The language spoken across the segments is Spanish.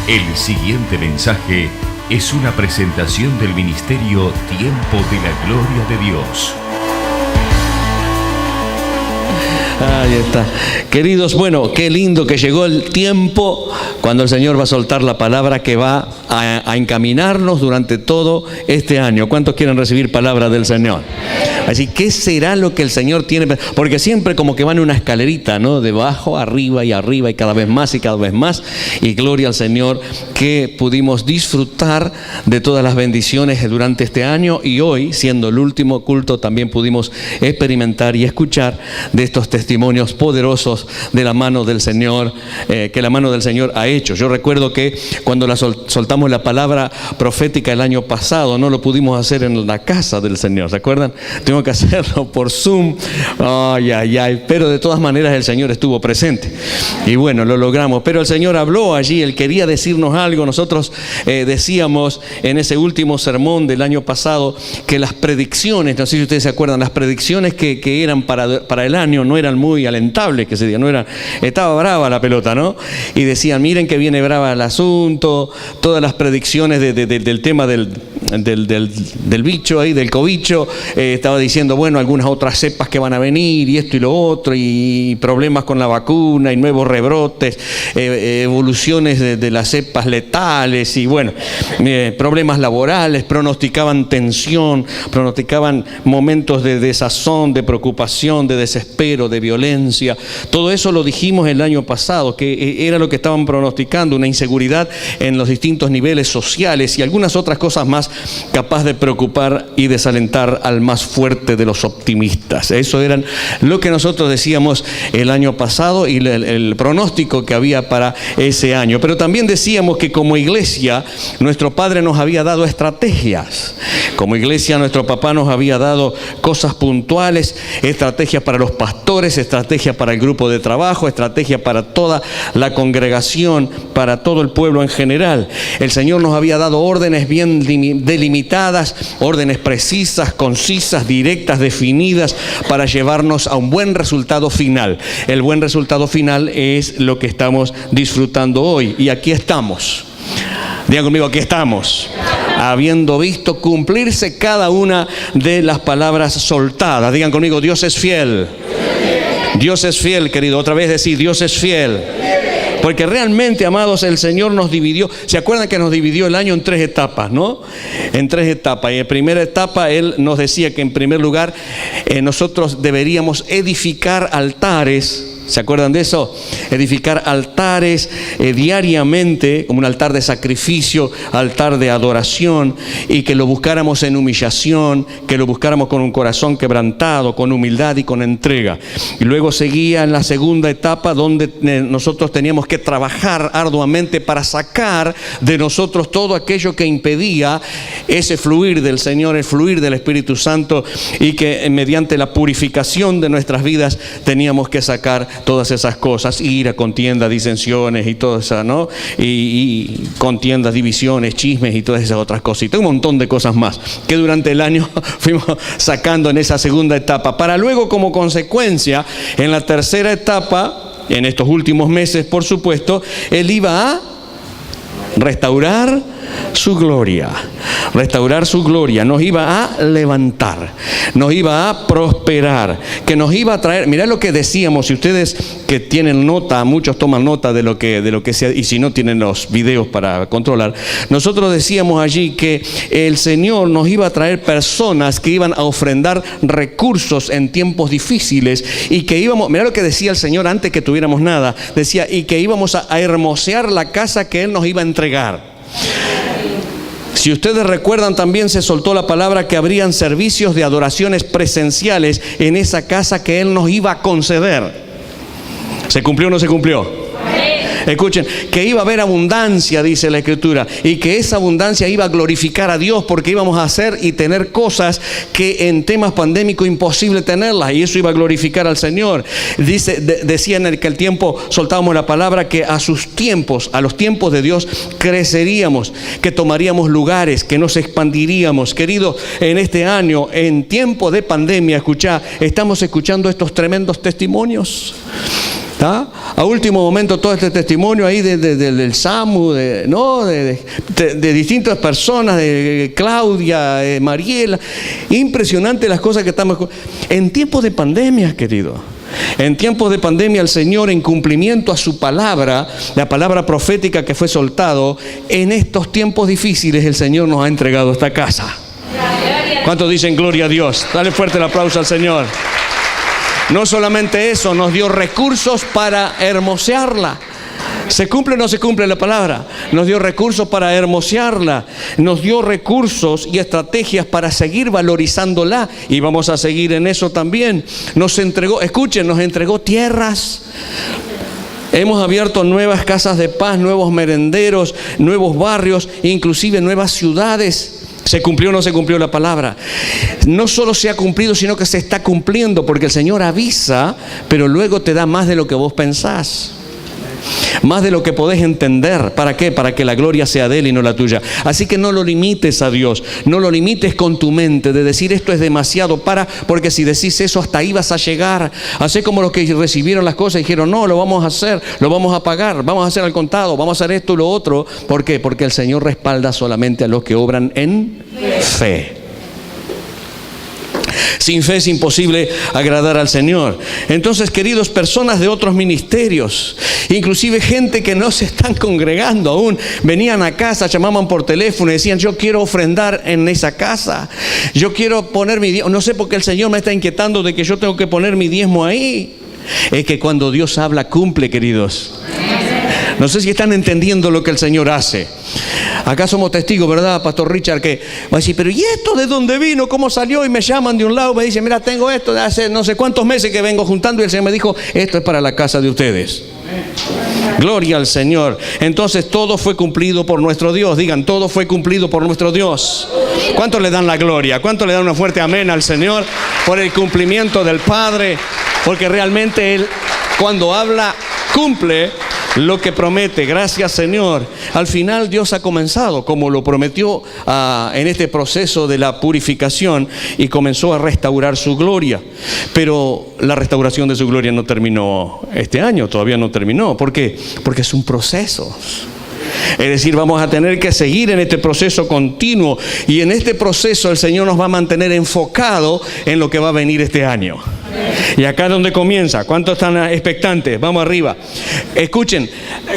El siguiente mensaje es una presentación del ministerio Tiempo de la Gloria de Dios. Ahí está. Queridos, bueno, qué lindo que llegó el tiempo cuando el Señor va a soltar la palabra que va a encaminarnos durante todo este año. ¿Cuántos quieren recibir palabra del Señor? Así, ¿qué será lo que el Señor tiene? Porque siempre como que van en una escalerita, ¿no? De abajo, arriba y cada vez más y cada vez más. Y gloria al Señor que pudimos disfrutar de todas las bendiciones durante este año. Y hoy, siendo el último culto, también pudimos experimentar y escuchar de estos testimonios poderosos de la mano del Señor, que la mano del Señor ha hecho. Yo recuerdo que cuando soltamos la palabra profética el año pasado, no lo pudimos hacer en la casa del Señor, ¿se acuerdan? Tengo que hacerlo por Zoom, pero de todas maneras el Señor estuvo presente y bueno, lo logramos. Pero el Señor habló allí, Él quería decirnos algo. Nosotros decíamos en ese último sermón del año pasado que las predicciones, no sé si ustedes se acuerdan, las predicciones que eran para el año no eran muy alentables, que ese día estaba brava la pelota, ¿no? Y decían, miren que viene brava el asunto, todas las predicciones del tema del bicho ahí, del cobicho, estaba diciendo, bueno, algunas otras cepas que van a venir y esto y lo otro, y problemas con la vacuna y nuevos rebrotes, evoluciones de las cepas letales y bueno, problemas laborales, pronosticaban tensión, pronosticaban momentos de desazón, de preocupación, de desespero, de violencia. Todo eso lo dijimos el año pasado, que era lo que estaban pronosticando, una inseguridad en los distintos niveles sociales y algunas otras cosas más capaz de preocupar y desalentar al más fuerte de los optimistas. Eso eran lo que nosotros decíamos el año pasado y el pronóstico que había para ese año. Pero también decíamos que como iglesia, nuestro Padre nos había dado estrategias. Como iglesia, nuestro papá nos había dado cosas puntuales, estrategias para los pastores, estrategias para el grupo de trabajo, estrategias para toda la congregación, para todo el pueblo en general. El Señor nos había dado órdenes bien delimitadas, órdenes precisas, concisas, directas, definidas, para llevarnos a un buen resultado final. El buen resultado final es lo que estamos disfrutando hoy. Y aquí estamos. Digan conmigo, aquí estamos. Habiendo visto cumplirse cada una de las palabras soltadas. Digan conmigo, Dios es fiel. Dios es fiel, querido. Otra vez decir, Dios es fiel. Porque realmente, amados, el Señor nos dividió. ¿Se acuerdan que nos dividió el año en 3 etapas, no? En 3 etapas. Y en primera etapa Él nos decía que en primer lugar nosotros deberíamos edificar altares. ¿Se acuerdan de eso? Edificar altares diariamente, como un altar de sacrificio, altar de adoración, y que lo buscáramos en humillación, que lo buscáramos con un corazón quebrantado, con humildad y con entrega. Y luego seguía en la segunda etapa donde nosotros teníamos que trabajar arduamente para sacar de nosotros todo aquello que impedía ese fluir del Señor, el fluir del Espíritu Santo, y que mediante la purificación de nuestras vidas teníamos que sacar todas esas cosas, ira, contienda, disensiones y todo eso, ¿no? Y contiendas, divisiones, chismes y todas esas otras cositas, un montón de cosas más que durante el año fuimos sacando en esa segunda etapa, para luego como consecuencia en la tercera etapa, en estos últimos meses por supuesto, Él iba a restaurar su gloria, nos iba a levantar, nos iba a prosperar, que nos iba a traer. Mirá lo que decíamos, si ustedes que tienen nota, muchos toman nota de lo que sea, y si no tienen los videos para controlar, nosotros decíamos allí que el Señor nos iba a traer personas que iban a ofrendar recursos en tiempos difíciles, y que íbamos, mirá lo que decía el Señor antes que tuviéramos nada, decía, y que íbamos a hermosear la casa que Él nos iba a entregar. Si ustedes recuerdan, también se soltó la palabra que habrían servicios de adoraciones presenciales en esa casa que Él nos iba a conceder. ¿Se cumplió o no se cumplió? Escuchen, que iba a haber abundancia, dice la Escritura, y que esa abundancia iba a glorificar a Dios, porque íbamos a hacer y tener cosas que en temas pandémicos imposible tenerlas, y eso iba a glorificar al Señor. Decía en aquel tiempo, soltábamos la palabra, que a sus tiempos, a los tiempos de Dios, creceríamos, que tomaríamos lugares, que nos expandiríamos. Querido, en este año, en tiempo de pandemia, estamos escuchando estos tremendos testimonios. A último momento todo este testimonio ahí del SAMU, de distintas personas, de Claudia, de Mariela. Impresionante las cosas que estamos... En tiempos de pandemia, querido. En tiempos de pandemia el Señor, en cumplimiento a su palabra, la palabra profética que fue soltado, en estos tiempos difíciles el Señor nos ha entregado esta casa. ¿Cuántos dicen gloria a Dios? Dale fuerte el aplauso al Señor. No solamente eso, nos dio recursos para hermosearla. ¿Se cumple o no se cumple la palabra? Nos dio recursos para hermosearla. Nos dio recursos y estrategias para seguir valorizándola. Y vamos a seguir en eso también. Nos entregó, escuchen, nos entregó tierras. Hemos abierto nuevas casas de paz, nuevos merenderos, nuevos barrios, inclusive nuevas ciudades. ¿Se cumplió o no se cumplió la palabra? No solo se ha cumplido, sino que se está cumpliendo, porque el Señor avisa, pero luego te da más de lo que vos pensás, más de lo que podés entender. ¿Para qué? Para que la gloria sea de Él y no la tuya. Así que no lo limites a Dios, no lo limites con tu mente de decir esto es demasiado, porque si decís eso hasta ahí vas a llegar. Así como los que recibieron las cosas y dijeron no, lo vamos a hacer, lo vamos a pagar, vamos a hacer al contado, vamos a hacer esto y lo otro. ¿Por qué? Porque el Señor respalda solamente a los que obran en fe. Sin fe es imposible agradar al Señor. Entonces, queridos, personas de otros ministerios, inclusive gente que no se están congregando aún, venían a casa, llamaban por teléfono y decían yo quiero ofrendar en esa casa, yo quiero poner mi diezmo, no sé por qué el Señor me está inquietando de que yo tengo que poner mi diezmo ahí. Es que cuando Dios habla, cumple, queridos. No sé si están entendiendo lo que el Señor hace. Acá somos testigos, ¿verdad, Pastor Richard? Que va a decir, pero ¿y esto de dónde vino? ¿Cómo salió? Y me llaman de un lado, me dicen, mira, tengo esto de hace no sé cuántos meses que vengo juntando. Y el Señor me dijo, esto es para la casa de ustedes. Gloria al Señor. Entonces todo fue cumplido por nuestro Dios. Digan, todo fue cumplido por nuestro Dios. ¿Cuántos le dan la gloria? ¿Cuántos le dan una fuerte amén al Señor por el cumplimiento del Padre? Porque realmente Él, cuando habla, cumple lo que promete. Gracias, Señor. Al final Dios ha comenzado como lo prometió en este proceso de la purificación y comenzó a restaurar su gloria. Pero la restauración de su gloria no terminó este año, todavía no terminó. ¿Por qué? Porque es un proceso. Es decir, vamos a tener que seguir en este proceso continuo, y en este proceso el Señor nos va a mantener enfocado en lo que va a venir este año. Y acá es donde comienza. ¿Cuántos están expectantes? Vamos arriba. Escuchen,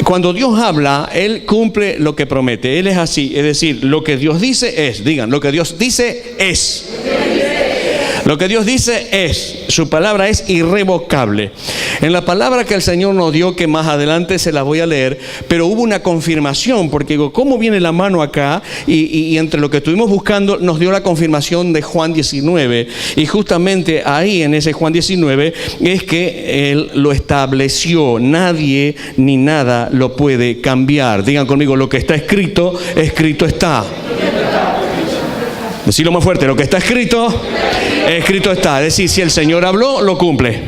cuando Dios habla, Él cumple lo que promete. Él es así, es decir, lo que Dios dice es. Digan, lo que Dios dice es. Lo que Dios dice es. Su palabra es irrevocable. En la palabra que el Señor nos dio, que más adelante se la voy a leer, pero hubo una confirmación, porque digo, ¿cómo viene la mano acá? Y entre lo que estuvimos buscando nos dio la confirmación de Juan 19, y justamente ahí en ese Juan 19 es que Él lo estableció. Nadie ni nada lo puede cambiar. Digan conmigo, lo que está escrito, escrito está. Decirlo más fuerte, lo que está escrito, escrito está. Es decir, si el Señor habló, lo cumple.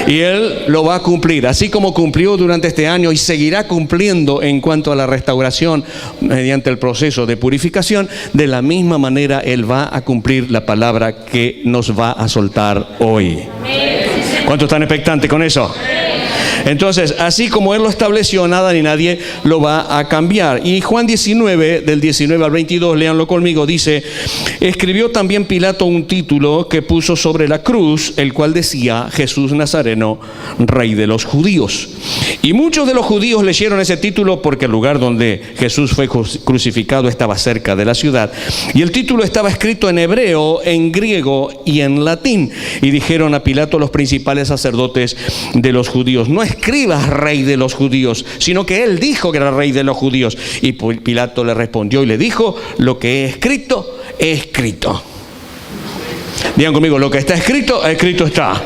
Y Él lo va a cumplir, así como cumplió durante este año y seguirá cumpliendo en cuanto a la restauración mediante el proceso de purificación. De la misma manera Él va a cumplir la palabra que nos va a soltar hoy. ¿Cuántos están expectantes con eso? Entonces, así como Él lo estableció, nada ni nadie lo va a cambiar. Y Juan 19, del 19 al 22, léanlo conmigo, dice: escribió también Pilato un título que puso sobre la cruz, el cual decía: Jesús Nazareno, Rey de los Judíos. Y muchos de los judíos leyeron ese título porque el lugar donde Jesús fue crucificado estaba cerca de la ciudad. Y el título estaba escrito en hebreo, en griego y en latín. Y dijeron a Pilato los principales sacerdotes de los judíos: no escribas Rey de los Judíos, sino que él dijo que era Rey de los Judíos. Y Pilato le respondió y le dijo: lo que he escrito, he escrito. Digan conmigo, lo que está escrito, escrito está.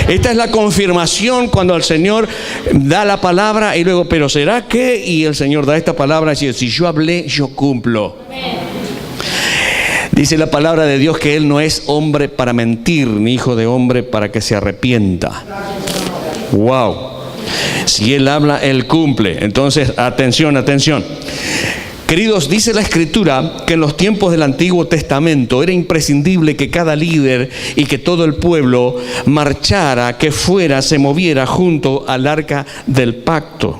Esta es la confirmación cuando el Señor da la palabra y luego, pero ¿será que? Y el Señor da esta palabra y dice: si yo hablé, yo cumplo. Dice la palabra de Dios que Él no es hombre para mentir, ni hijo de hombre para que se arrepienta. Wow. Si Él habla, Él cumple. Entonces, atención, atención. Queridos, dice la Escritura que en los tiempos del Antiguo Testamento era imprescindible que cada líder y que todo el pueblo marchara, que fuera, se moviera junto al arca del pacto.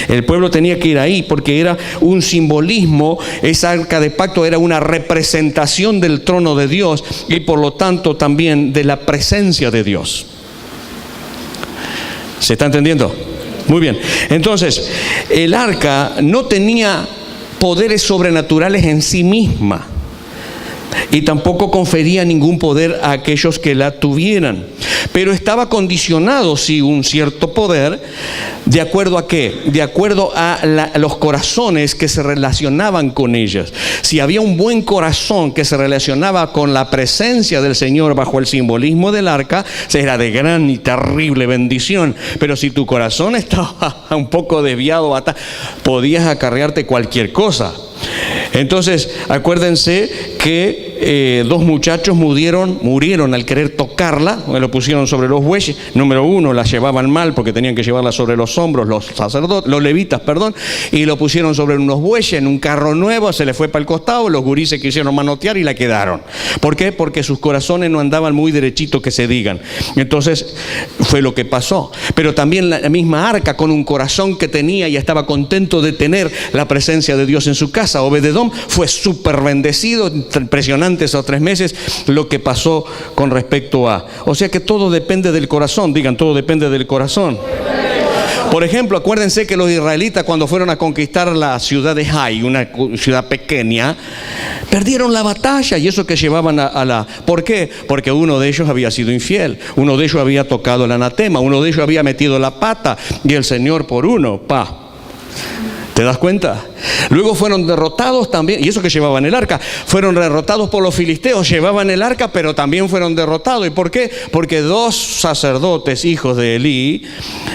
El pueblo tenía que ir ahí porque era un simbolismo. Esa arca de pacto era una representación del trono de Dios y por lo tanto también de la presencia de Dios. ¿Se está entendiendo? Muy bien. Entonces, el arca no tenía poderes sobrenaturales en sí misma y tampoco confería ningún poder a aquellos que la tuvieran, pero estaba condicionado, sí, un cierto poder. ¿De acuerdo a qué? De acuerdo a los corazones que se relacionaban con ellas. Si había un buen corazón que se relacionaba con la presencia del Señor bajo el simbolismo del arca, era de gran y terrible bendición. Pero si tu corazón estaba un poco desviado, podías acarrearte cualquier cosa. Entonces, acuérdense que dos muchachos murieron al querer tocarla. Lo pusieron sobre los bueyes. Número uno, la llevaban mal porque tenían que llevarla sobre los hombros los sacerdotes, los levitas, y lo pusieron sobre unos bueyes en un carro nuevo, se le fue para el costado, los gurises quisieron manotear y la quedaron. ¿Por qué? Porque sus corazones no andaban muy derechitos, que se digan. Entonces, fue lo que pasó. Pero también la misma arca, con un corazón que tenía y estaba contento de tener la presencia de Dios en su casa, Obed-Edom fue súper bendecido. Impresionante esos 3 meses lo que pasó con respecto a. O sea que todo depende del corazón. Digan, todo depende del corazón. Por ejemplo, acuérdense que los israelitas, cuando fueron a conquistar la ciudad de Hai, una ciudad pequeña, perdieron la batalla, y eso que llevaban ¿por qué? Porque uno de ellos había sido infiel, uno de ellos había tocado el anatema, uno de ellos había metido la pata, y el Señor por uno, ¿te das cuenta? Luego fueron derrotados también, y eso que llevaban el arca, fueron derrotados por los filisteos. Llevaban el arca, pero también fueron derrotados. ¿Y por qué? Porque 2 sacerdotes, hijos de Elí,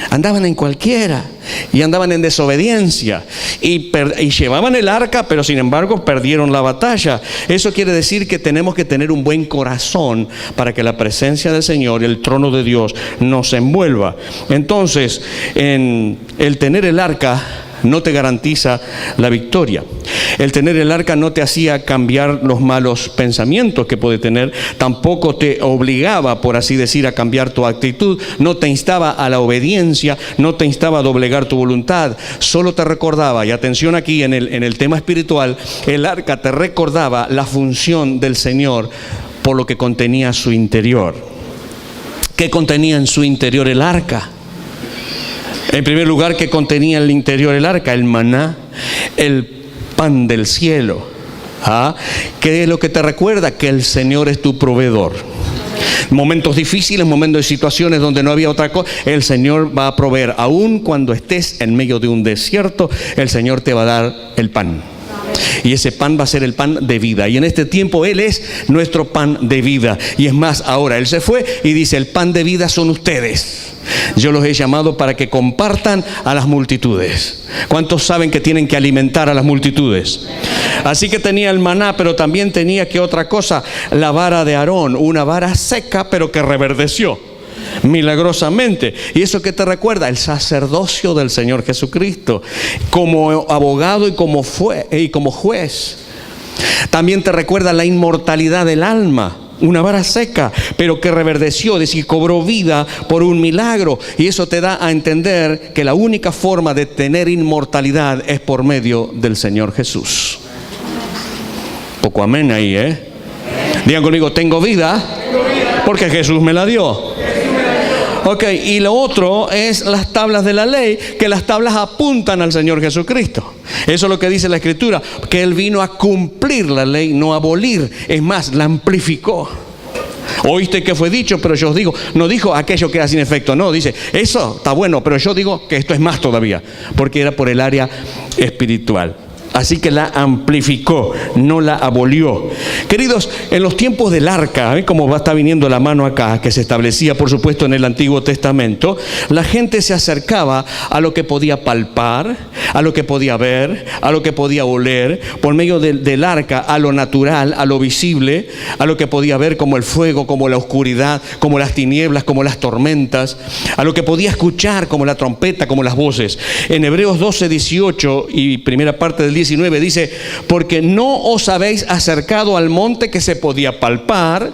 andaban en cualquiera y andaban en desobediencia y llevaban el arca, pero sin embargo perdieron la batalla. Eso quiere decir que tenemos que tener un buen corazón para que la presencia del Señor y el trono de Dios nos envuelva. Entonces, en el tener el arca no te garantiza la victoria. El tener el arca no te hacía cambiar los malos pensamientos que puede tener, tampoco te obligaba, por así decir, a cambiar tu actitud, no te instaba a la obediencia, no te instaba a doblegar tu voluntad, solo te recordaba, y atención aquí en el tema espiritual, el arca te recordaba la función del Señor por lo que contenía su interior. ¿Qué contenía en su interior el arca? En primer lugar, ¿qué contenía en el interior el arca? El maná, el pan del cielo. ¿Qué es lo que te recuerda? Que el Señor es tu proveedor. Momentos difíciles, momentos de situaciones donde no había otra cosa, el Señor va a proveer. Aún cuando estés en medio de un desierto, el Señor te va a dar el pan. Y ese pan va a ser el pan de vida. Y en este tiempo Él es nuestro pan de vida. Y es más, ahora Él se fue y dice: el pan de vida son ustedes. Yo los he llamado para que compartan a las multitudes. ¿Cuántos saben que tienen que alimentar a las multitudes? Así que tenía el maná, pero también tenía que otra cosa, la vara de Aarón, una vara seca pero que reverdeció milagrosamente. ¿Y eso qué te recuerda? El sacerdocio del Señor Jesucristo como abogado y como juez. También te recuerda la inmortalidad del alma, una vara seca pero que reverdeció, es decir, cobró vida por un milagro. Y eso te da a entender que la única forma de tener inmortalidad es por medio del Señor Jesús. Poco amén ahí, Digan conmigo: tengo vida porque Jesús me la dio. Ok, y lo otro es las tablas de la ley, que las tablas apuntan al Señor Jesucristo. Eso es lo que dice la Escritura, que Él vino a cumplir la ley, no a abolir. Es más, la amplificó. Oíste que fue dicho, pero yo os digo. No dijo aquello que era sin efecto, no, dice: eso está bueno, pero yo digo que esto es más todavía, porque era por el área espiritual. Así que la amplificó, no la abolió. Queridos, en los tiempos del arca, como está viniendo la mano acá, que se establecía por supuesto en el Antiguo Testamento, la gente se acercaba a lo que podía palpar, a lo que podía ver, a lo que podía oler, por medio del arca, a lo natural, a lo visible, a lo que podía ver como el fuego, como la oscuridad, como las tinieblas, como las tormentas, a lo que podía escuchar como la trompeta, como las voces. En Hebreos 12:18 y primera parte del 19 dice: porque no os habéis acercado al monte que se podía palpar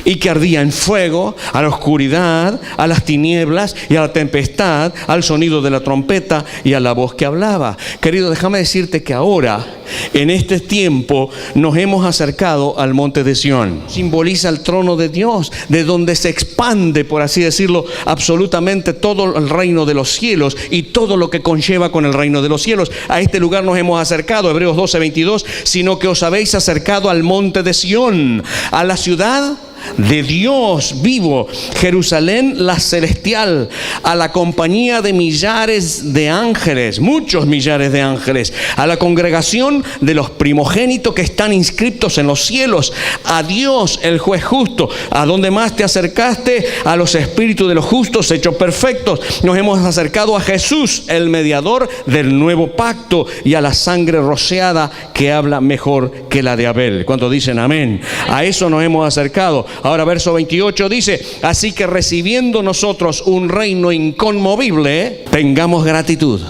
y que ardía en fuego, a la oscuridad, a las tinieblas y a la tempestad, al sonido de la trompeta y a la voz que hablaba. Querido, déjame decirte que ahora, en este tiempo, nos hemos acercado al monte de Sión. Simboliza el trono de Dios, de donde se expande, por así decirlo, absolutamente todo el reino de los cielos y todo lo que conlleva con el reino de los cielos. A este lugar nos hemos acercado, Hebreos 12:22, sino que os habéis acercado al monte de Sión, a la ciudad de Dios vivo, Jerusalén la celestial, a la compañía de millares de ángeles, muchos millares de ángeles, a la congregación de los primogénitos que están inscriptos en los cielos, a Dios el juez justo. ¿A dónde más te acercaste? A los espíritus de los justos hechos perfectos. Nos hemos acercado a Jesús, el mediador del nuevo pacto, y a la sangre rociada que habla mejor que la de Abel. ¿Cuántos dicen amén? A eso nos hemos acercado. Ahora verso 28 dice: así que recibiendo nosotros un reino inconmovible, tengamos gratitud,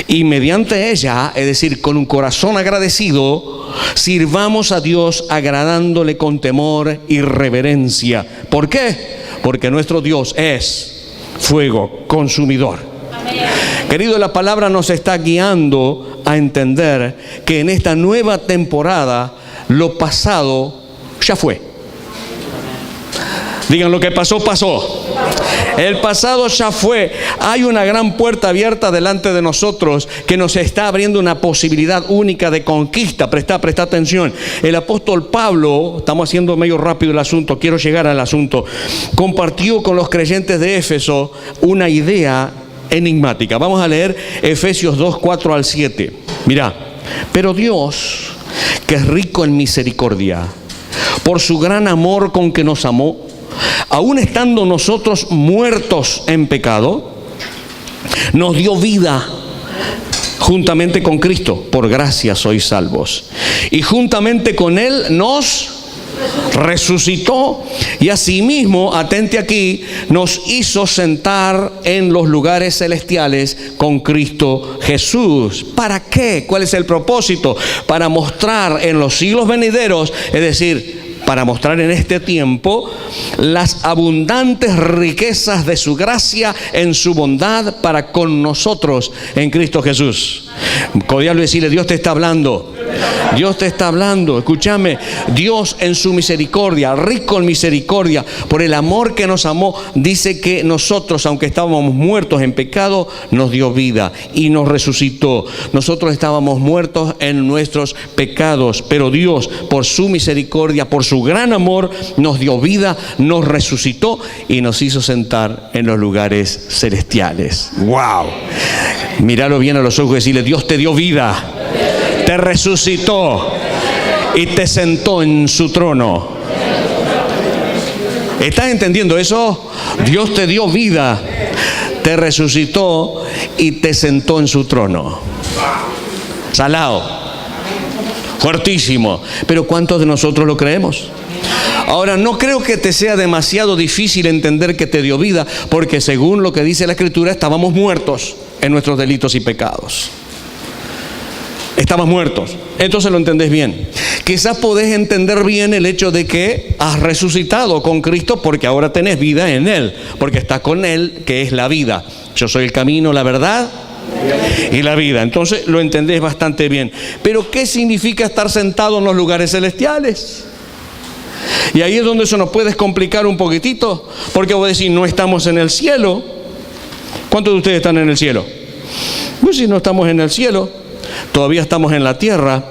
y mediante ella, es decir, con un corazón agradecido, sirvamos a Dios agradándole con temor y reverencia. ¿Por qué? Porque nuestro Dios es fuego consumidor. Amén. Querido, la palabra nos está guiando a entender que en esta nueva temporada lo pasado ya fue. Digan: lo que pasó, pasó. El pasado ya fue. Hay una gran puerta abierta delante de nosotros que nos está abriendo una posibilidad única de conquista. Presta atención. El apóstol Pablo, estamos haciendo medio rápido el asunto, quiero llegar al asunto, compartió con los creyentes de Éfeso una idea enigmática. Vamos a leer Efesios 2, 4 al 7. Mirá: pero Dios, que es rico en misericordia, por su gran amor con que nos amó, aun estando nosotros muertos en pecado, nos dio vida juntamente con Cristo. Por gracia sois salvos. Y juntamente con Él nos resucitó, y asimismo, atente aquí, nos hizo sentar en los lugares celestiales con Cristo Jesús. ¿Para qué? ¿Cuál es el propósito? Para mostrar en los siglos venideros, es decir, para mostrar en este tiempo las abundantes riquezas de su gracia en su bondad para con nosotros en Cristo Jesús. Cordial decirle: Dios te está hablando. Dios te está hablando. Escúchame. Dios en su misericordia, rico en misericordia, por el amor que nos amó, dice que nosotros, aunque estábamos muertos en pecado, nos dio vida y nos resucitó. Nosotros estábamos muertos en nuestros pecados, pero Dios, por su misericordia, por su gran amor, nos dio vida, nos resucitó y nos hizo sentar en los lugares celestiales. ¡Wow! Míralo bien a los ojos y decirle: Dios te dio vida, te resucitó y te sentó en su trono. ¿Estás entendiendo eso? Dios te dio vida, te resucitó y te sentó en su trono. Salado, fuertísimo. Pero ¿cuántos de nosotros lo creemos? Ahora, no creo que te sea demasiado difícil entender que te dio vida, porque según lo que dice la Escritura, estábamos muertos en nuestros delitos y pecados. Estamos muertos. Entonces lo entendés bien. Quizás podés entender bien el hecho de que has resucitado con Cristo, porque ahora tenés vida en Él, porque estás con Él, que es la vida. Yo soy el camino, la verdad y la vida. Entonces lo entendés bastante bien. Pero ¿qué significa estar sentado en los lugares celestiales? Y ahí es donde eso nos puede complicar un poquitito, porque vos decís: no estamos en el cielo. ¿Cuántos de ustedes están en el cielo? Pues si no estamos en el cielo, todavía estamos en la tierra.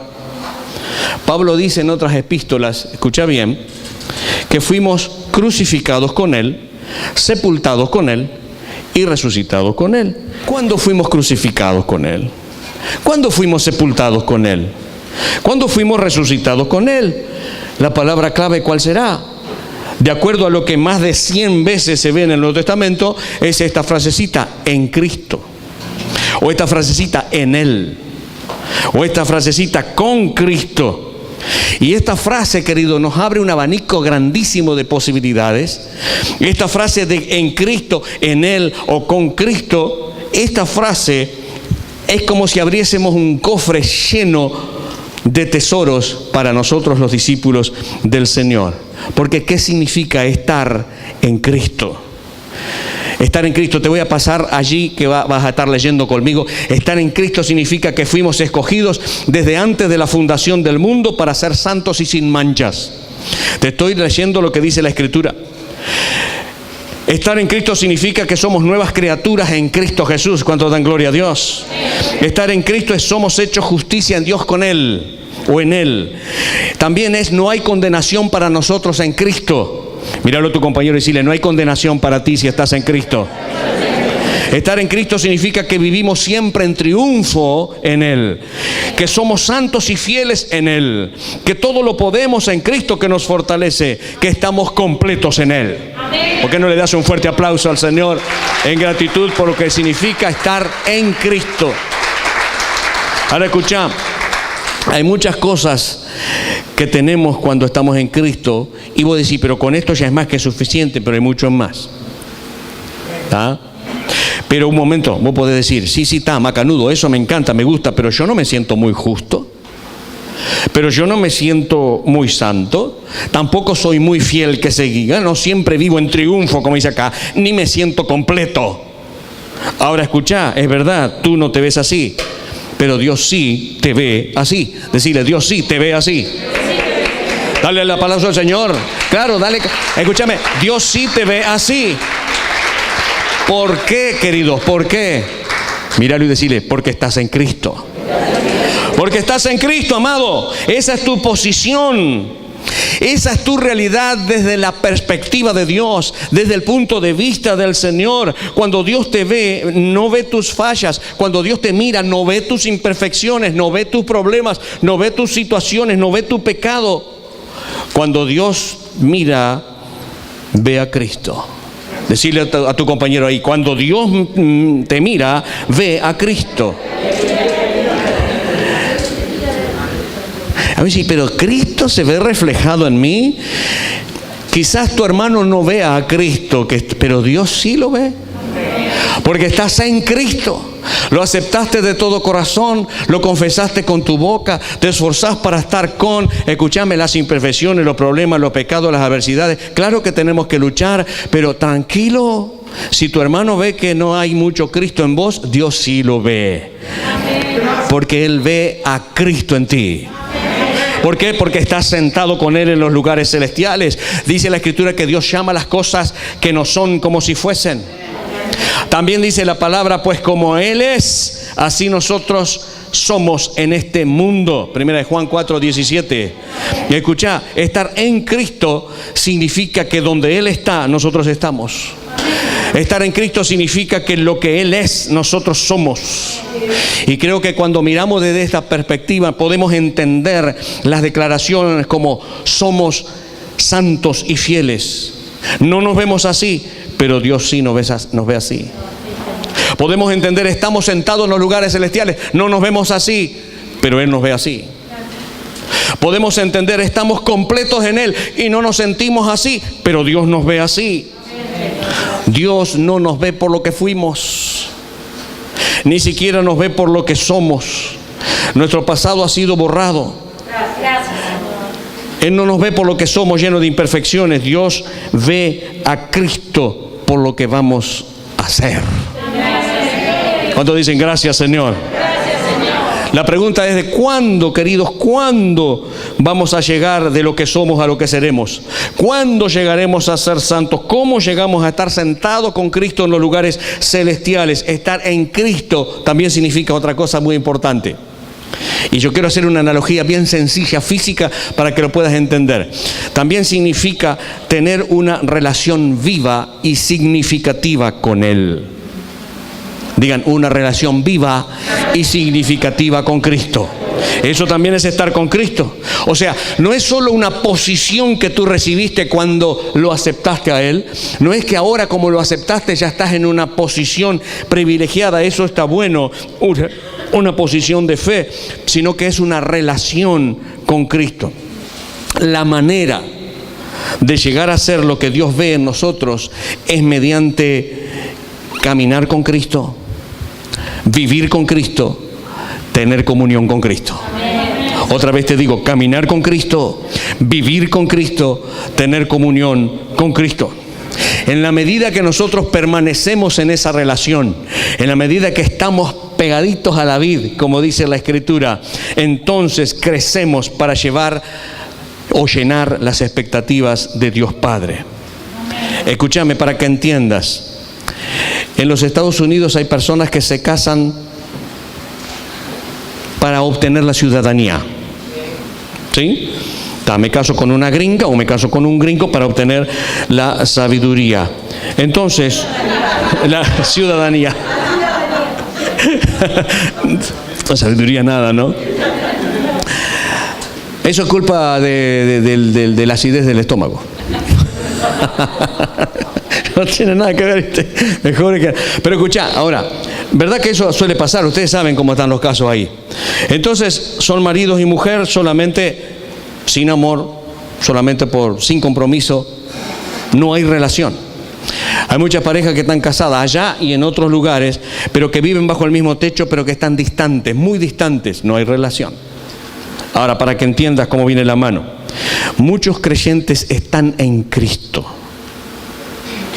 Pablo dice en otras epístolas, escucha bien, que fuimos crucificados con Él, sepultados con Él y resucitados con Él. ¿Cuándo fuimos crucificados con Él? ¿Cuándo fuimos sepultados con Él? ¿Cuándo fuimos resucitados con Él? La palabra clave, ¿cuál será? De acuerdo a lo que más de 100 veces se ve en el Nuevo Testamento, es esta frasecita: en Cristo. O esta frasecita: en Él. O esta frasecita: con Cristo. Y esta frase, querido, nos abre un abanico grandísimo de posibilidades. Esta frase de en Cristo, en Él o con Cristo, esta frase es como si abriésemos un cofre lleno de tesoros para nosotros los discípulos del Señor. Porque ¿qué significa estar en Cristo? Estar en Cristo, te voy a pasar allí que vas a estar leyendo conmigo. Estar en Cristo significa que fuimos escogidos desde antes de la fundación del mundo para ser santos y sin manchas. Te estoy leyendo lo que dice la Escritura. Estar en Cristo significa que somos nuevas criaturas en Cristo Jesús. ¿Cuántos dan gloria a Dios? Estar en Cristo es somos hechos justicia en Dios con Él o en Él. También es no hay condenación para nosotros en Cristo. Míralo a tu compañero y decirle, no hay condenación para ti si estás en Cristo. Estar en Cristo significa que vivimos siempre en triunfo en Él, que somos santos y fieles en Él, que todo lo podemos en Cristo que nos fortalece, que estamos completos en Él. ¿Por qué no le das un fuerte aplauso al Señor en gratitud por lo que significa estar en Cristo? Ahora escucha, hay muchas cosas que tenemos cuando estamos en Cristo y vos decís, pero con esto ya es más que suficiente, pero hay mucho más. ¿Está? Pero un momento, vos podés decir, sí, está macanudo, eso me encanta, me gusta, pero yo no me siento muy justo, pero yo no me siento muy santo, tampoco soy muy fiel que se diga, no siempre vivo en triunfo, como dice acá, ni me siento completo. Ahora escuchá, es verdad, tú no te ves así, pero Dios sí te ve así. Decirle, Dios sí te ve así. Dale el aplauso al Señor. Claro, dale, escúchame, Dios sí te ve así. ¿Por qué, queridos? ¿Por qué? Míralo y decirle, porque estás en Cristo. Porque estás en Cristo, amado. Esa es tu posición. Esa es tu realidad desde la perspectiva de Dios, desde el punto de vista del Señor. Cuando Dios te ve, no ve tus fallas. Cuando Dios te mira, no ve tus imperfecciones, no ve tus problemas, no ve tus situaciones, no ve tu pecado. Cuando Dios mira, ve a Cristo. Decirle a tu compañero ahí, cuando Dios te mira, ve a Cristo. A ver si, pero Cristo se ve reflejado en mí. Quizás tu hermano no vea a Cristo, pero Dios sí lo ve. Porque estás en Cristo. Lo aceptaste de todo corazón, lo confesaste con tu boca, te esforzás para estar escúchame, las imperfecciones, los problemas, los pecados, las adversidades. Claro que tenemos que luchar, pero tranquilo. Si tu hermano ve que no hay mucho Cristo en vos, Dios sí lo ve. Porque Él ve a Cristo en ti. ¿Por qué? Porque estás sentado con Él en los lugares celestiales. Dice la Escritura que Dios llama las cosas que no son como si fuesen. También dice la palabra, pues como Él es, así nosotros somos en este mundo. Primera de Juan 4:17. Y escuchá, estar en Cristo significa que donde Él está, nosotros estamos. Estar en Cristo significa que lo que Él es, nosotros somos. Y creo que cuando miramos desde esta perspectiva podemos entender las declaraciones como somos santos y fieles. No nos vemos así, pero Dios sí nos ve así. Podemos entender, estamos sentados en los lugares celestiales, no nos vemos así, pero Él nos ve así. Podemos entender, estamos completos en Él y no nos sentimos así, pero Dios nos ve así. Dios no nos ve por lo que fuimos, ni siquiera nos ve por lo que somos. Nuestro pasado ha sido borrado. Él no nos ve por lo que somos, llenos de imperfecciones. Dios ve a Cristo por lo que vamos a hacer. ¿Cuántos dicen gracias, Señor? La pregunta es de cuándo, queridos, cuándo vamos a llegar de lo que somos a lo que seremos. ¿Cuándo llegaremos a ser santos? ¿Cómo llegamos a estar sentados con Cristo en los lugares celestiales? Estar en Cristo también significa otra cosa muy importante. Y yo quiero hacer una analogía bien sencilla, física, para que lo puedas entender. También significa tener una relación viva y significativa con Él. Digan, una relación viva y significativa con Cristo. Eso también es estar con Cristo. O sea, no es solo una posición que tú recibiste cuando lo aceptaste a Él. No es que ahora como lo aceptaste ya estás en una posición privilegiada. Eso está bueno, una posición de fe. Sino que es una relación con Cristo. La manera de llegar a ser lo que Dios ve en nosotros es mediante caminar con Cristo, vivir con Cristo, tener comunión con Cristo. Otra vez te digo, caminar con Cristo, vivir con Cristo, tener comunión con Cristo. En la medida que nosotros permanecemos en esa relación, en la medida que estamos pegaditos a la vid, como dice la Escritura, entonces crecemos para llevar o llenar las expectativas de Dios Padre. Escúchame para que entiendas. En los Estados Unidos hay personas que se casan para obtener la ciudadanía. ¿Sí? Me caso con una gringa o me caso con un gringo para obtener la sabiduría. Entonces, la ciudadanía. La sabiduría nada, ¿no? Eso es culpa de la acidez del estómago. No tiene nada que ver, ¿viste? Mejor que... Pero escuchá, ahora, ¿verdad que eso suele pasar? Ustedes saben cómo están los casos ahí. Entonces, son maridos y mujer solamente sin amor, solamente sin compromiso. No hay relación. Hay muchas parejas que están casadas allá y en otros lugares, pero que viven bajo el mismo techo, pero que están distantes, muy distantes. No hay relación. Ahora, para que entiendas cómo viene la mano. Muchos creyentes están en Cristo.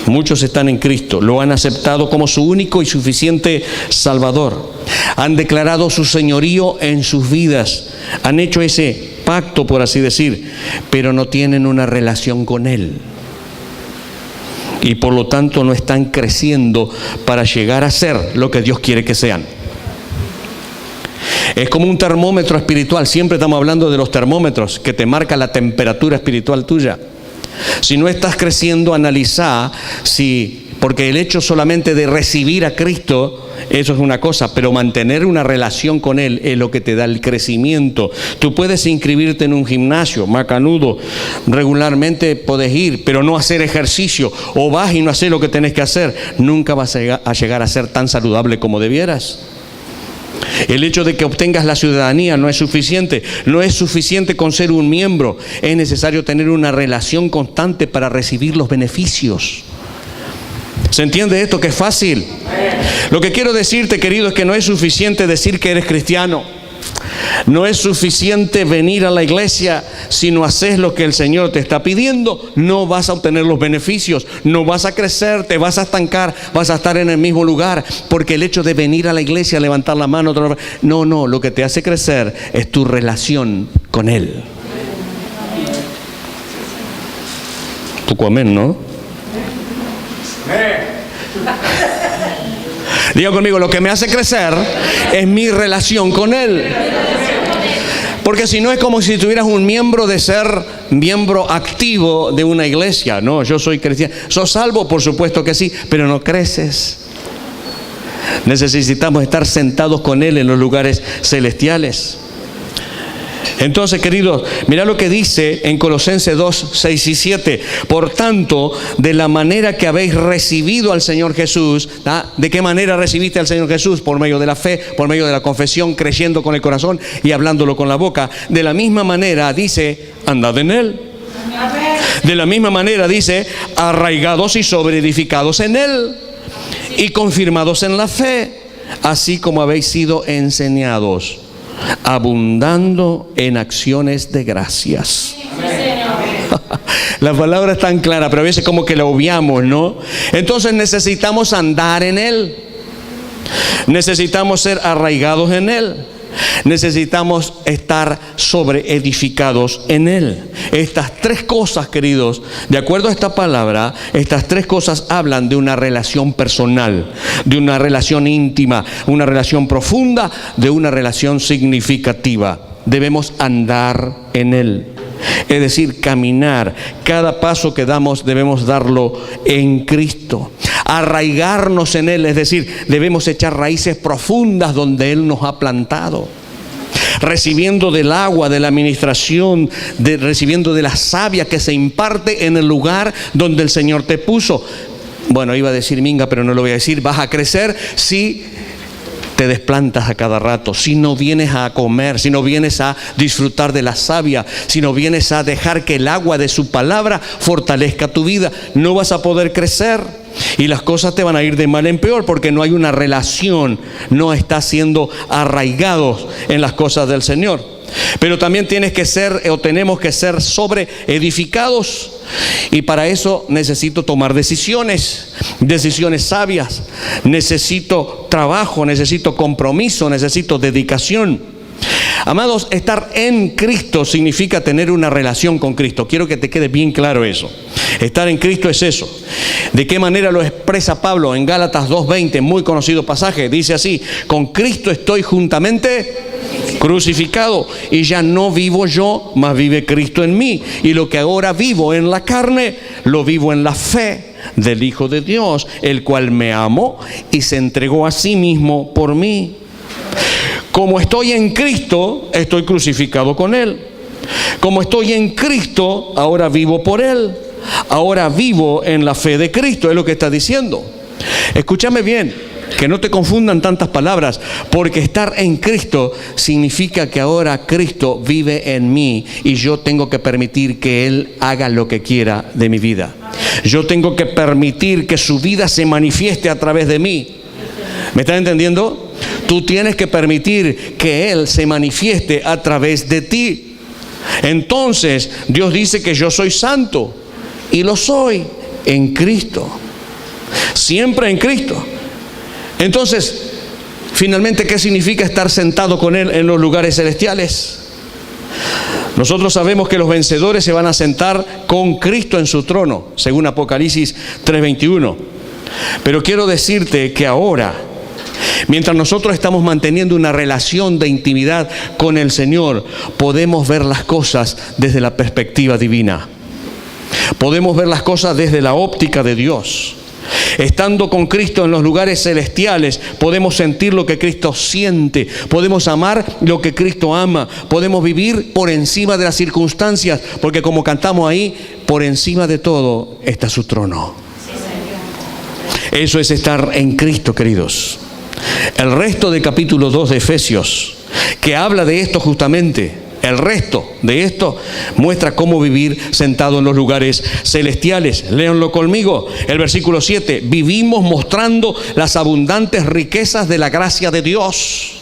Muchos están en Cristo, lo han aceptado como su único y suficiente Salvador. Han declarado su señorío en sus vidas. Han hecho ese pacto, por así decir, pero no tienen una relación con Él. Y por lo tanto no están creciendo para llegar a ser lo que Dios quiere que sean. Es como un termómetro espiritual. Siempre estamos hablando de los termómetros que te marca la temperatura espiritual tuya. Si no estás creciendo, analiza porque el hecho solamente de recibir a Cristo, eso es una cosa, pero mantener una relación con Él es lo que te da el crecimiento. Tú puedes inscribirte en un gimnasio, macanudo, regularmente puedes ir, pero no hacer ejercicio, o vas y no haces lo que tenés que hacer, nunca vas a llegar a ser tan saludable como debieras. El hecho de que obtengas la ciudadanía no es suficiente. No es suficiente con ser un miembro. Es necesario tener una relación constante para recibir los beneficios. ¿Se entiende esto? Que es fácil. Lo que quiero decirte, querido, es que no es suficiente decir que eres cristiano. No es suficiente venir a la iglesia. Si no haces lo que el Señor te está pidiendo, no vas a obtener los beneficios, no vas a crecer, te vas a estancar, vas a estar en el mismo lugar. Porque el hecho de venir a la iglesia, levantar la mano, no, lo que te hace crecer es tu relación con Él. Poco amén, ¿no? Diga conmigo, lo que me hace crecer es mi relación con Él. Porque si no es como si tuvieras un miembro de ser miembro activo de una iglesia. No, yo soy cristiano. ¿Sos salvo? Por supuesto que sí, pero no creces. Necesitamos estar sentados con Él en los lugares celestiales. Entonces, queridos, mirá lo que dice en Colosenses 2, 6 y 7. Por tanto, de la manera que habéis recibido al Señor Jesús, ¿de qué manera recibiste al Señor Jesús? Por medio de la fe, por medio de la confesión, creyendo con el corazón y hablándolo con la boca. De la misma manera dice, andad en Él. De la misma manera dice, arraigados y sobreedificados en Él y confirmados en la fe, así como habéis sido enseñados, abundando en acciones de gracias. La palabra es tan clara, pero a veces como que la obviamos, ¿no? Entonces necesitamos andar en Él. Necesitamos ser arraigados en Él. Necesitamos estar sobreedificados en Él. Estas tres cosas, queridos, de acuerdo a esta palabra, estas tres cosas hablan de una relación personal, de una relación íntima, una relación profunda, de una relación significativa. Debemos andar en Él. Es decir, caminar. Cada paso que damos debemos darlo en Cristo. Arraigarnos en Él, es decir, debemos echar raíces profundas donde Él nos ha plantado. Recibiendo del agua, de la administración, recibiendo de la savia que se imparte en el lugar donde el Señor te puso. Bueno, iba a decir minga, pero no lo voy a decir. Vas a crecer si te desplantas a cada rato, si no vienes a comer, si no vienes a disfrutar de la savia, si no vienes a dejar que el agua de su palabra fortalezca tu vida, no vas a poder crecer. y las cosas te van a ir de mal en peor porque no hay una relación, no estás siendo arraigados en las cosas del Señor. Pero también tenemos que ser sobre edificados, y para eso necesito tomar decisiones sabias, necesito trabajo, necesito compromiso, necesito dedicación. Amados, estar en Cristo significa tener una relación con Cristo. Quiero que te quede bien claro eso. Estar en Cristo es eso. ¿De qué manera lo expresa Pablo en Gálatas 2:20? Muy conocido pasaje. Dice así: con Cristo estoy juntamente crucificado, y ya no vivo yo, mas vive Cristo en mí. Y lo que ahora vivo en la carne, lo vivo en la fe del Hijo de Dios, el cual me amó y se entregó a sí mismo por mí. Como estoy en Cristo, estoy crucificado con Él. Como estoy en Cristo, ahora vivo por Él. Ahora vivo en la fe de Cristo, es lo que está diciendo. Escúchame bien, que no te confundan tantas palabras, porque estar en Cristo significa que ahora Cristo vive en mí y yo tengo que permitir que Él haga lo que quiera de mi vida. Yo tengo que permitir que su vida se manifieste a través de mí. ¿Me están entendiendo? Tú tienes que permitir que Él se manifieste a través de ti. Entonces Dios dice que yo soy santo, y lo soy en Cristo, siempre en Cristo. Entonces, finalmente, ¿qué significa estar sentado con Él en los lugares celestiales? Nosotros sabemos que los vencedores se van a sentar con Cristo en su trono, según Apocalipsis 3:21. Pero quiero decirte que ahora, mientras nosotros estamos manteniendo una relación de intimidad con el Señor, podemos ver las cosas desde la perspectiva divina. Podemos ver las cosas desde la óptica de Dios. Estando con Cristo en los lugares celestiales, podemos sentir lo que Cristo siente, podemos amar lo que Cristo ama, podemos vivir por encima de las circunstancias, porque como cantamos ahí, por encima de todo está su trono. Eso es estar en Cristo, queridos. El resto del capítulo 2 de Efesios, que habla de esto justamente, el resto de esto muestra cómo vivir sentado en los lugares celestiales. Léanlo conmigo. El versículo 7: vivimos mostrando las abundantes riquezas de la gracia de Dios.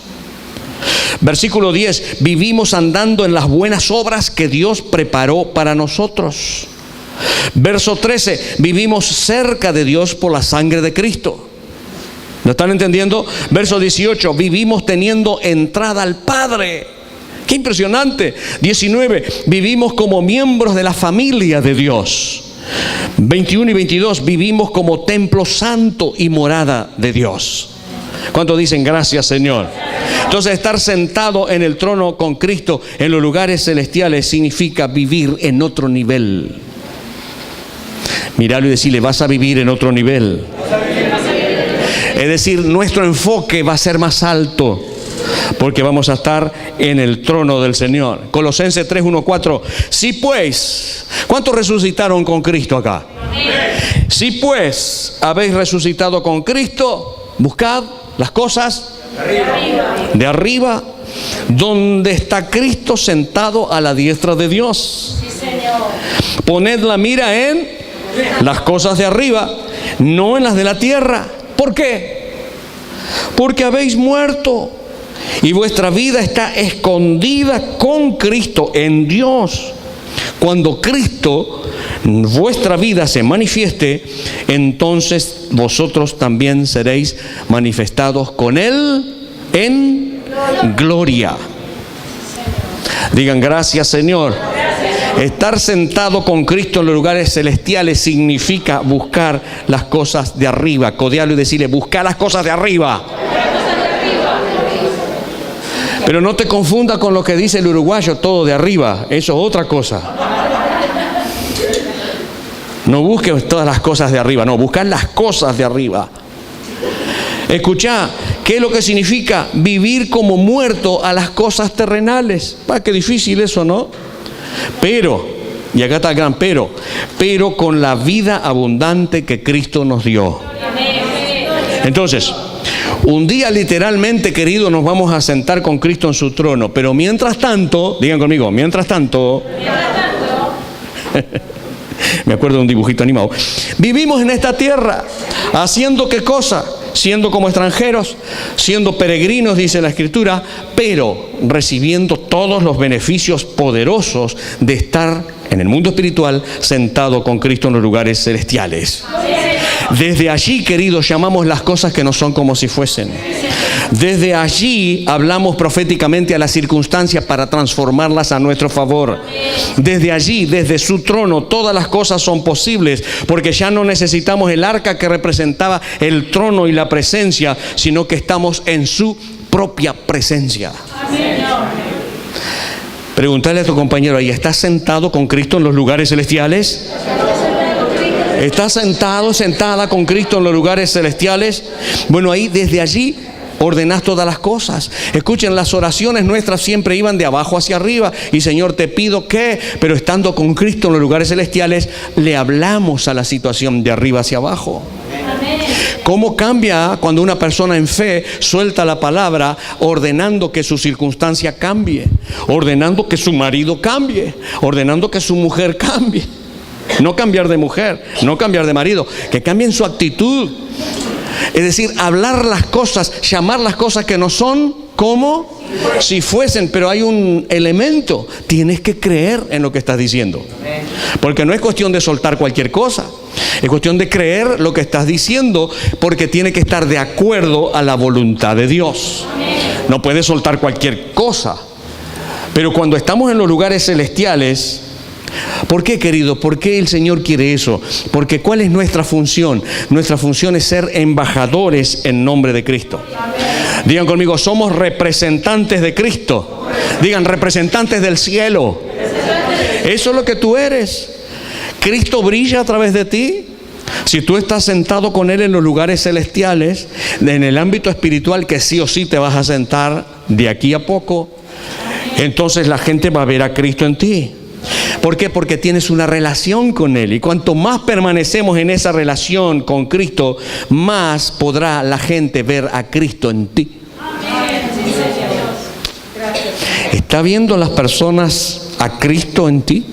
Versículo 10: vivimos andando en las buenas obras que Dios preparó para nosotros. Verso 13: vivimos cerca de Dios por la sangre de Cristo. ¿Lo están entendiendo? Verso 18: vivimos teniendo entrada al Padre. ¡Qué impresionante! 19: vivimos como miembros de la familia de Dios. 21 y 22: vivimos como templo santo y morada de Dios. ¿Cuántos dicen gracias, Señor? Entonces, estar sentado en el trono con Cristo en los lugares celestiales significa vivir en otro nivel. Míralo y decirle: vas a vivir en otro nivel. Es decir, nuestro enfoque va a ser más alto, porque vamos a estar en el trono del Señor. Colosenses 3:1-4. Si pues, ¿cuántos resucitaron con Cristo acá? Si pues habéis resucitado con Cristo, buscad las cosas de arriba, donde está Cristo sentado a la diestra de Dios. Poned la mira en las cosas de arriba, no en las de la tierra. ¿Por qué? Porque habéis muerto y vuestra vida está escondida con Cristo en Dios. Cuando Cristo, vuestra vida, se manifieste, entonces vosotros también seréis manifestados con Él en gloria. Digan gracias, Señor. Estar sentado con Cristo en los lugares celestiales significa buscar las cosas de arriba. Codearlo y decirle: buscar las cosas de arriba. Pero no te confunda con lo que dice el uruguayo, todo de arriba. Eso es otra cosa. No busques todas las cosas de arriba, no, buscar las cosas de arriba. Escuchá, ¿qué es lo que significa vivir como muerto a las cosas terrenales? Qué difícil eso, ¿no? Pero, y acá está el gran pero con la vida abundante que Cristo nos dio. Entonces, un día literalmente, querido, nos vamos a sentar con Cristo en su trono. Pero mientras tanto, digan conmigo, mientras tanto Me acuerdo de un dibujito animado. Vivimos en esta tierra, ¿haciendo qué cosa? Siendo como extranjeros, siendo peregrinos, dice la Escritura, pero recibiendo todos los beneficios poderosos de estar en el mundo espiritual sentado con Cristo en los lugares celestiales. Desde allí, queridos, llamamos las cosas que no son como si fuesen. Desde allí hablamos proféticamente a las circunstancias para transformarlas a nuestro favor. Desde allí, desde su trono, todas las cosas son posibles, porque ya no necesitamos el arca que representaba el trono y la presencia, sino que estamos en su propia presencia. Pregúntale a tu compañero ahí, ¿estás sentado con Cristo en los lugares celestiales? ¿Estás sentado, sentada con Cristo en los lugares celestiales? Bueno, ahí, desde allí ordenás todas las cosas. Escuchen, las oraciones nuestras siempre iban de abajo hacia arriba. Y Señor, te pido que, pero estando con Cristo en los lugares celestiales, le hablamos a la situación de arriba hacia abajo. ¿Cómo cambia cuando una persona en fe suelta la palabra ordenando que su circunstancia cambie? Ordenando que su marido cambie, ordenando que su mujer cambie. No cambiar de mujer, no cambiar de marido, que cambien su actitud. Es decir, hablar las cosas, llamar las cosas que no son como si fuesen. Pero hay un elemento: tienes que creer en lo que estás diciendo. Porque no es cuestión de soltar cualquier cosa, es cuestión de creer lo que estás diciendo, porque tiene que estar de acuerdo a la voluntad de Dios. No puedes soltar cualquier cosa. Pero cuando estamos en los lugares celestiales, ¿por qué, querido? ¿Por qué el Señor quiere eso? Porque ¿cuál es nuestra función? Nuestra función es ser embajadores en nombre de Cristo. Digan conmigo, somos representantes de Cristo. Digan, representantes del cielo. Eso es lo que tú eres. Cristo brilla a través de ti. Si tú estás sentado con Él en los lugares celestiales, en el ámbito espiritual, que sí o sí te vas a sentar de aquí a poco, entonces la gente va a ver a Cristo en ti. ¿Por qué? Porque tienes una relación con Él. Y cuanto más permanecemos en esa relación con Cristo, más podrá la gente ver a Cristo en ti. ¿Está viendo las personas a Cristo en ti?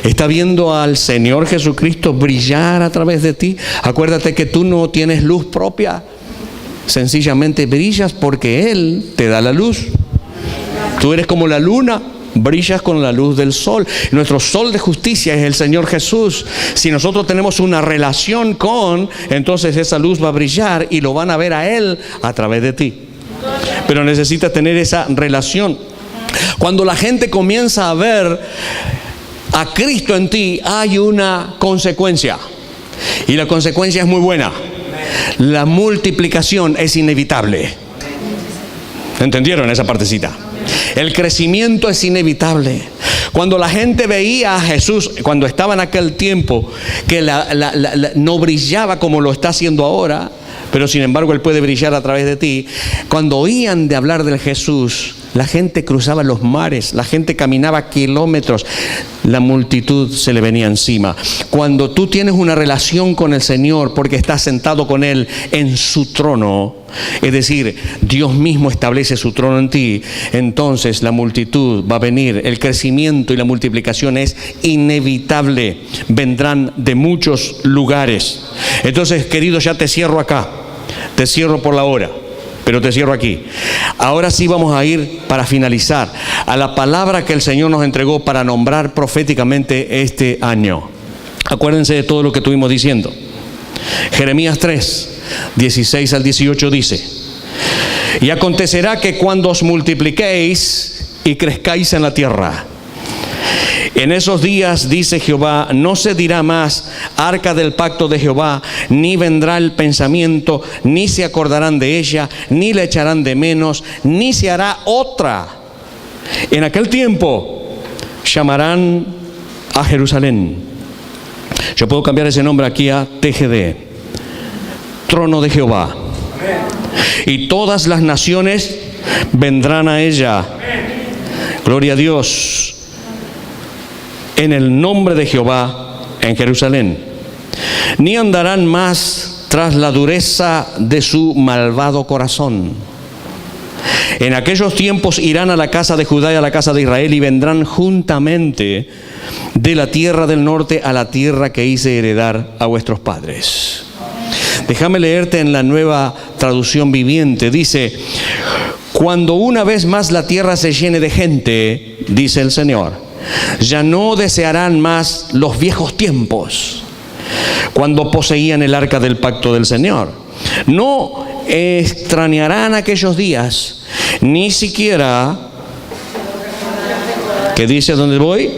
¿Está viendo al Señor Jesucristo brillar a través de ti? Acuérdate que tú no tienes luz propia. Sencillamente brillas porque Él te da la luz. Tú eres como la luna. Brillas con la luz del sol. Nuestro sol de justicia es el Señor Jesús. Si nosotros tenemos una relación con, entonces esa luz va a brillar y lo van a ver a Él a través de ti. Pero necesitas tener esa relación. Cuando la gente comienza a ver a Cristo en ti, hay una consecuencia. Y la consecuencia es muy buena. La multiplicación es inevitable. ¿Entendieron esa partecita? El crecimiento es inevitable. Cuando la gente veía a Jesús, cuando estaba en aquel tiempo, que no brillaba como lo está haciendo ahora, pero sin embargo Él puede brillar a través de ti. Cuando oían de hablar del Jesús, la gente cruzaba los mares, la gente caminaba kilómetros, la multitud se le venía encima. Cuando tú tienes una relación con el Señor, porque estás sentado con Él en su trono, es decir, Dios mismo establece su trono en ti, entonces la multitud va a venir. El crecimiento y la multiplicación es inevitable. Vendrán de muchos lugares. Entonces, queridos, ya te cierro acá. Te cierro por la hora, pero te cierro aquí. Ahora sí vamos a ir, para finalizar, a la palabra que el Señor nos entregó para nombrar proféticamente este año. Acuérdense de todo lo que estuvimos diciendo. Jeremías 3, 16 al 18 dice: y acontecerá que cuando os multipliquéis y crezcáis en la tierra, en esos días, dice Jehová, no se dirá más arca del pacto de Jehová, ni vendrá el pensamiento, ni se acordarán de ella, ni la echarán de menos, ni se hará otra. En aquel tiempo llamarán a Jerusalén. Yo puedo cambiar ese nombre aquí a TGD, trono de Jehová. Y todas las naciones vendrán a ella. Gloria a Dios. En el nombre de Jehová en Jerusalén. Ni andarán más tras la dureza de su malvado corazón. En aquellos tiempos irán a la casa de Judá y a la casa de Israel y vendrán juntamente de la tierra del norte a la tierra que hice heredar a vuestros padres. Déjame leerte en la Nueva Traducción Viviente. Dice: cuando una vez más la tierra se llene de gente, dice el Señor, ya no desearán más los viejos tiempos, cuando poseían el arca del pacto del Señor. No extrañarán aquellos días, ni siquiera, ¿qué dice dónde voy?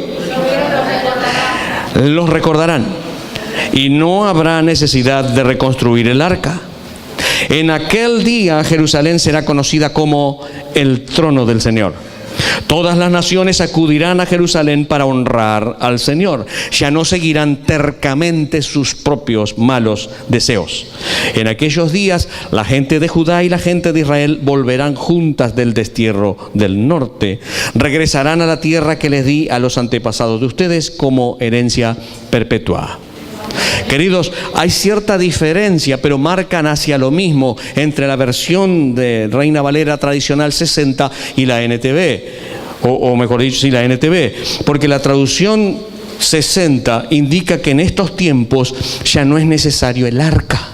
Los recordarán, y no habrá necesidad de reconstruir el arca. En aquel día Jerusalén será conocida como el trono del Señor. Todas las naciones acudirán a Jerusalén para honrar al Señor. Ya no seguirán tercamente sus propios malos deseos. En aquellos días la gente de Judá y la gente de Israel volverán juntas del destierro del norte. Regresarán a la tierra que les di a los antepasados de ustedes como herencia perpetua. Queridos, hay cierta diferencia, pero marcan hacia lo mismo entre la versión de Reina Valera tradicional 60 y la NTV, o mejor dicho, sí, la NTV, porque la traducción 60 indica que en estos tiempos ya no es necesario el arca.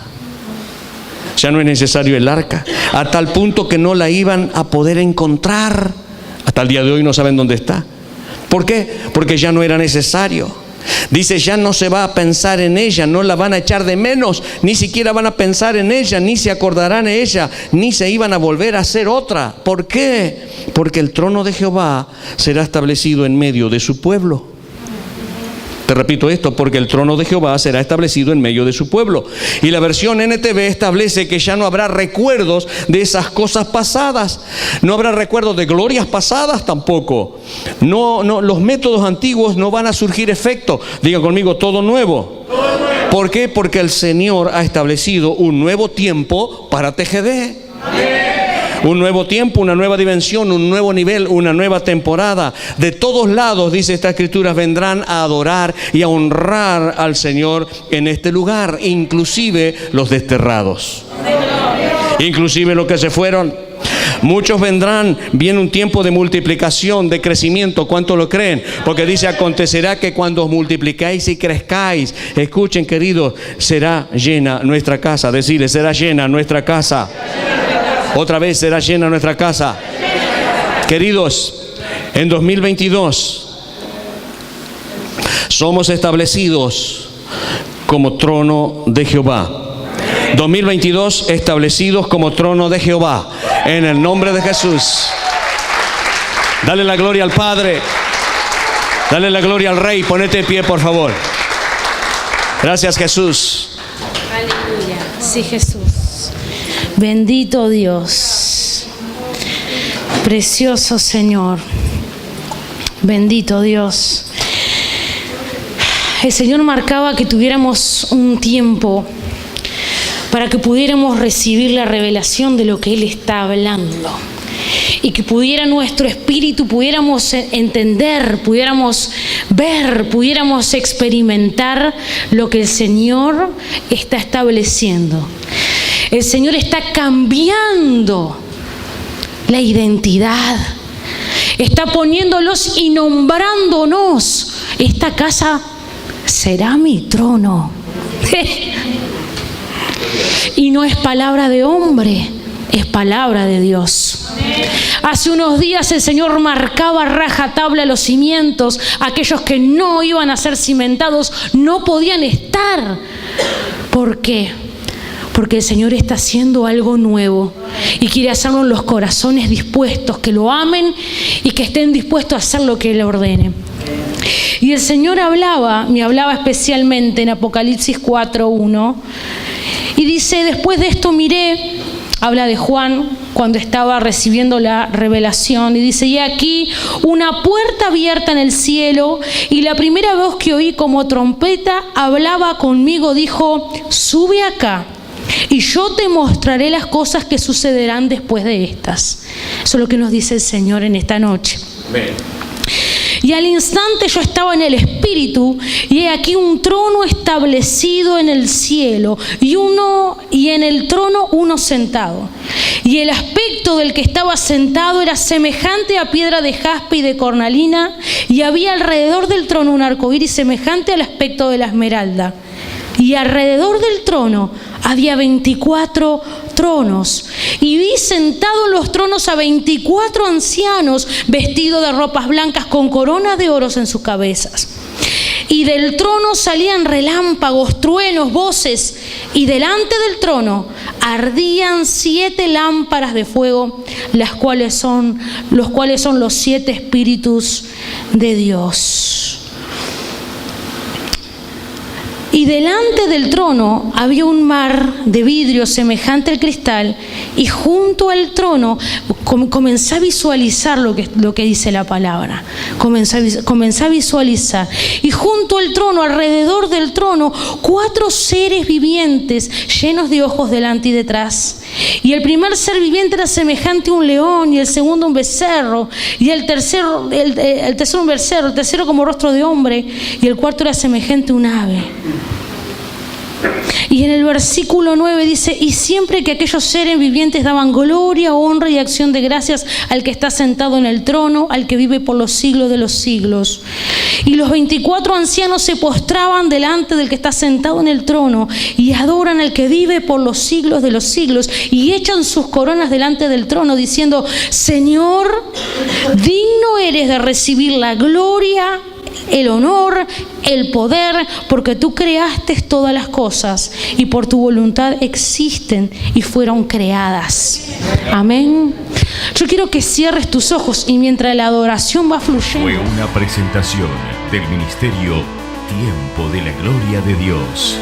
Ya no es necesario el arca, a tal punto que no la iban a poder encontrar. Hasta el día de hoy no saben dónde está. ¿Por qué? Porque ya no era necesario. Dice, ya no se va a pensar en ella, no la van a echar de menos, ni siquiera van a pensar en ella, ni se acordarán de ella, ni se iban a volver a hacer otra. ¿Por qué? Porque el trono de Jehová será establecido en medio de su pueblo. Te repito esto, porque el trono de Jehová será establecido en medio de su pueblo. Y la versión NTV establece que ya no habrá recuerdos de esas cosas pasadas. No habrá recuerdos de glorias pasadas tampoco. No, los métodos antiguos no van a surgir efecto. Diga conmigo, todo nuevo. ¿Por qué? Porque el Señor ha establecido un nuevo tiempo para TGD. Amén. Un nuevo tiempo, una nueva dimensión, un nuevo nivel, una nueva temporada. De todos lados, dice esta escritura, vendrán a adorar y a honrar al Señor en este lugar, inclusive los desterrados, inclusive los que se fueron. Muchos vendrán, viene un tiempo de multiplicación, de crecimiento. ¿Cuántos lo creen? Porque dice, acontecerá que cuando os multiplicáis y crezcáis, escuchen queridos, será llena nuestra casa. Decirle, será llena nuestra casa. Otra vez será llena nuestra casa. Queridos, en 2022 somos establecidos como trono de Jehová. 2022 establecidos como trono de Jehová. En el nombre de Jesús. Dale la gloria al Padre. Dale la gloria al Rey. Ponete de pie, por favor. Gracias, Jesús. Aleluya. Sí, Jesús. Bendito Dios, precioso Señor, bendito Dios. El Señor marcaba que tuviéramos un tiempo para que pudiéramos recibir la revelación de lo que Él está hablando y que pudiera nuestro espíritu, pudiéramos entender, pudiéramos ver, pudiéramos experimentar lo que el Señor está estableciendo. El Señor está cambiando la identidad. Está poniéndolos y nombrándonos. Esta casa será mi trono. Y no es palabra de hombre, es palabra de Dios. Hace unos días el Señor marcaba rajatabla los cimientos. Aquellos que no iban a ser cimentados no podían estar. ¿Por qué? Porque el Señor está haciendo algo nuevo y quiere hacerlo en los corazones dispuestos, que lo amen y que estén dispuestos a hacer lo que Él ordene. Y el Señor me hablaba especialmente en Apocalipsis 4:1 y dice, después de esto miré, habla de Juan cuando estaba recibiendo la revelación, y dice, y aquí una puerta abierta en el cielo, y la primera voz que oí como trompeta hablaba conmigo, dijo, sube acá y yo te mostraré las cosas que sucederán después de estas. Eso es lo que nos dice el Señor en esta noche. Amén. Y al instante yo estaba en el Espíritu, y he aquí un trono establecido en el cielo, y en el trono uno sentado. Y el aspecto del que estaba sentado era semejante a piedra de jaspe y de cornalina, y había alrededor del trono un arcoíris semejante al aspecto de la esmeralda. Y alrededor del trono había 24 tronos. Y vi sentados en los tronos a 24 ancianos vestidos de ropas blancas con coronas de oro en sus cabezas. Y del trono salían relámpagos, truenos, voces. Y delante del trono ardían 7 lámparas de fuego, los cuales son los 7 espíritus de Dios. Y delante del trono había un mar de vidrio semejante al cristal, y junto al trono comencé a visualizar lo que dice la palabra. Comencé a visualizar. Y junto al trono, alrededor del trono, 4 seres vivientes llenos de ojos delante y detrás. Y el primer ser viviente era semejante a un león, y el segundo un becerro, y el tercero un becerro, el tercero como rostro de hombre, y el cuarto era semejante a un ave. Y en el versículo 9 dice: y siempre que aquellos seres vivientes daban gloria, honra y acción de gracias al que está sentado en el trono, al que vive por los siglos de los siglos. Y los 24 ancianos se postraban delante del que está sentado en el trono, y adoran al que vive por los siglos de los siglos, y echan sus coronas delante del trono, diciendo: Señor, digno eres de recibir la gloria, el honor, el poder, porque tú creaste todas las cosas, y por tu voluntad existen y fueron creadas. Amén. Yo quiero que cierres tus ojos, y mientras la adoración va fluyendo. Fue una presentación del Ministerio Tiempo de la Gloria de Dios.